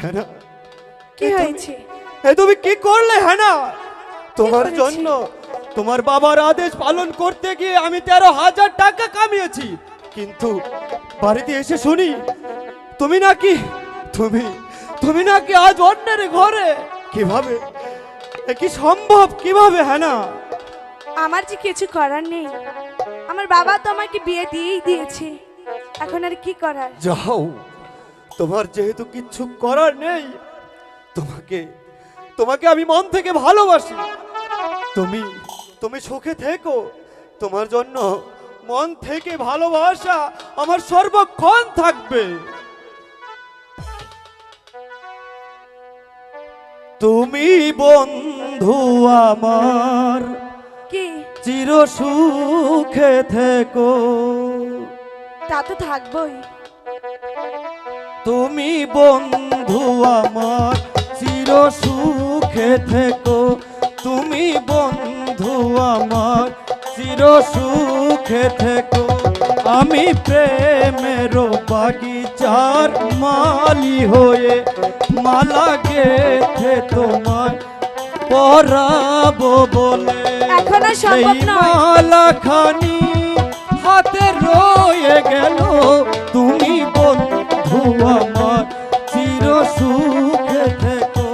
হ্যানা, কি হয়েছে? তুমি কি করলে হ্যানা? তোমার জন্য তোমার বাবার আদেশ পালন করতে গিয়ে আমি 13,000 টাকা কামিয়েছি, কিন্তু বাড়িতে এসে শুনি তুমি নাকি তুমি তুমি নাকি আজ অন্যের ঘরে। কিভাবে? এ কি সম্ভব? কিভাবে হ্যানা? আমার যে কিছু করার নেই, আমার বাবা তো আমাকে বিয়ে দিয়েই দিয়েছে, এখন আর কি করার? যাও, তোমার যেহেতু কিচ্ছু করার নেই, তোমাকে তোমাকে আমি মন থেকে ভালোবাসি। তুমি তুমি সুখে থেকো, তোমার জন্য মন থেকে ভালোবাসা আমার সর্বক্ষণ থাকবে। তুমি বন্ধু আমার, কি? চির সুখে থেকো। তা তো থাকবোই। তুমি বন্ধু আমার, চির সুখে থেকো। তুমি বন্ধু আমার, চির সুখে থেকো। আমি প্রেমের বাগিচার মালি হয়ে মালা গেথে তোমায় পরাবো বলে। এখন আর সেই সম্ভব নয়। মালাখানি হাতে রয়ে গেল। তুমি বন্ধু আমার, চির সুখে থেকো।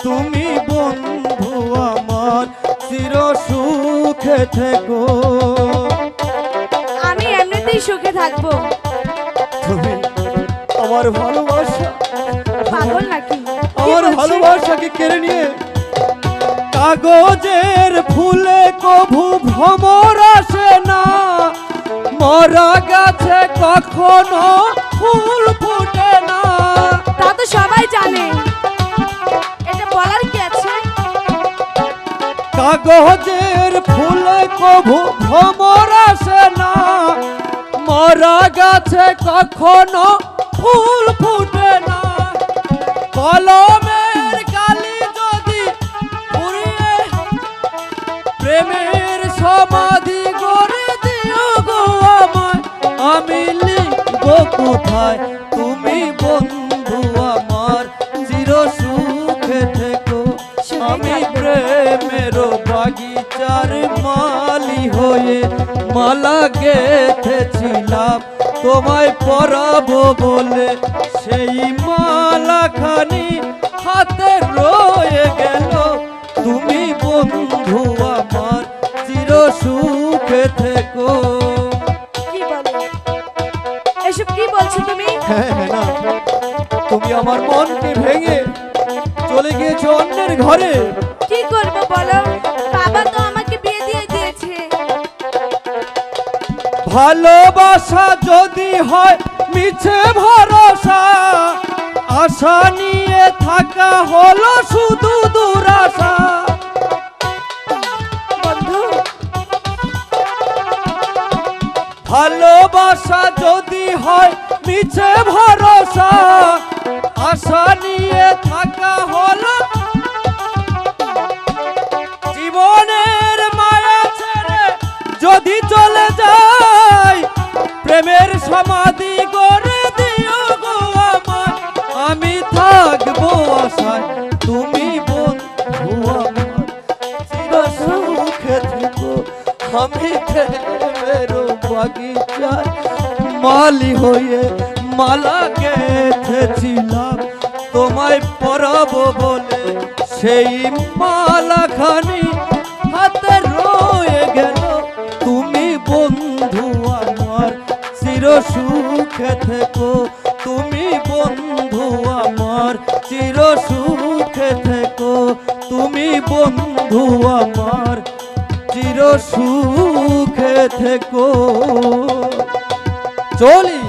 তুমি বন্ধু আমার, চির সুখে থেকো। আমি এমনিতেই সুখে থাকবো। তুমি আমার ভালোবাসা, পাগল নাকি? কি আমার বলছিস? ভালোবাসাকে কেড়ে নিয়ে কাগজের ফুলে কভু ভ্রমর আসে না। মরা গাছে কখনো ফুল ফোটে না। তা তো সবাই জানে, এটা বলার কি আছে? কাগজের ফুলে কভু ভ্রমর আসে না। মরা গাছে কখনো ফুল ফুটে না। কলমের কালি যদি পুড়িয়ে প্রেমের সমাধি গড়ে দিও গো আমায়, আমি লিখব কোথায়? তুমি বন্ধু আমার, চির সুখে থেকো। আমি প্রেমের বাগিচার মালি হয়ে মালা গেথেছিলাম তোমায় পরাবো বলে। সেই মালাখানি হাতে রয়ে গেল। তুমি বন্ধু আমার, চির সুখে থেকো। কি বলো? এসব কি বলছো তুমি? হ্যাঁ হ্যাঁ না, তুমি আমার মনকে ভেঙে চলে গিয়েছো অন্যের ঘরে। কি করব বলো? বাবা তো আমাকে বিয়ে দিয়ে দিয়েছে। ভালোবাসা যদি হয় মিছে ভরসা, আশা নিয়ে থাকা হলো শুধু দুরাশা। বন্ধু, ভালোবাসা যদি হয় মিছে ভরসা, আশা নিয়ে থাকা হলো। জীবনের মায়া ছেড়ে যদি চলে যায়, প্রেমের সমাধি গড়ে দিও গো আমায়, আমি থাকবো আশায়। তুমি বন্ধু আমার, চির সুখে থেকো। আমি প্রেমের বাগিচায় মালি হয়ে মালা গেথেছিলাম তোমায় পরাবো বলে। সেই মালাখানি হাতে রয়ে গেল। তুমি বন্ধু আমার, চির সুখে থেকো। তুমি বন্ধু আমার, চির সুখে থেকো। তুমি বন্ধু আমার, চির সুখে থেকো। চলি।